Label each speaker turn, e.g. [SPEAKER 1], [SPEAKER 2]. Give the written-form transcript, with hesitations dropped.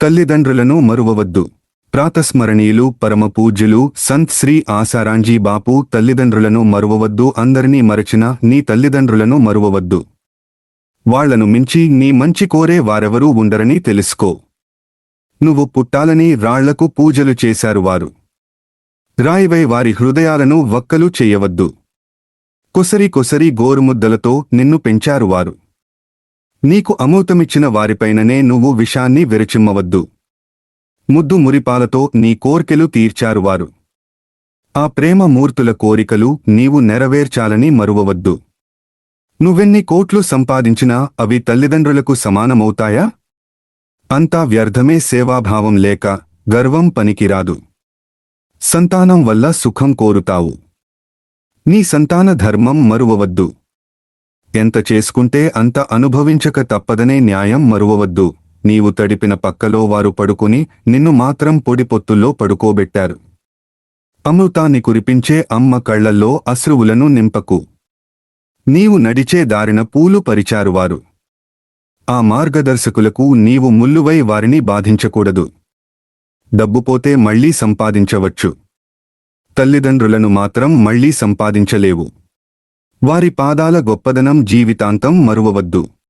[SPEAKER 1] తల్లిదండ్రులను మరువవద్దు. ప్రాతస్మరణీయులు పరమ పూజ్యులు సంత్ శ్రీ ఆసారాంజీ బాపు తల్లిదండ్రులను మరువవద్దు. అందరినీ మరచిన నీ తల్లిదండ్రులను మరువవద్దు. వాళ్లను మించి నీ మంచి కోరే వారెవరూ ఉండరని తెలుసుకో. నువ్వు పుట్టాలని రాళ్లకు పూజలు చేశారు వారు. రాయివై వారి హృదయాలను వక్కలు చెయ్యవద్దు. కొసరి కొసరి గోరుముద్దలతో నిన్ను పెంచారు వారు. నీకు అమృతమిచ్చిన వారిపైననే నువ్వు విషాన్ని విరచిమ్మవద్దు. ముద్దు మురిపాలతో నీ కోర్కెలు తీర్చారు వారు. ఆ ప్రేమ మూర్తుల కోరికలు నీవు నెరవేర్చాలని మరువవద్దు. నువ్వెన్ని కోట్లు సంపాదించినా అవి తల్లిదండ్రులకు సమానమవుతాయా? అంతా వ్యర్థమే. సేవాభావం లేక గర్వం పనికిరాదు. సంతానం వల్ల సుఖం కోరుతావు. నీ సంతాన ధర్మం మరువవద్దు. ఎంత చేసుకుంటే అంత అనుభవించక తప్పదనే న్యాయం మరువవద్దు. నీవు తడిపిన పక్కలో వారు పడుకుని నిన్ను మాత్రం పొడి పొత్తుల్లో పడుకోబెట్టారు. అమృతాన్ని కురిపించే అమ్మ కళ్లల్లో అశ్రువులను నింపకు. నీవు నడిచే దారిన పూలు పరిచారువారు. ఆ మార్గదర్శకులకు నీవు ముల్లువై వారిని బాధించకూడదు. డబ్బుపోతే మళ్లీ సంపాదించవచ్చు. తల్లిదండ్రులను మాత్రం మళ్లీ సంపాదించలేవు. వారి పాదాల గొప్పదనం జీవితాంతం మరువవద్దు.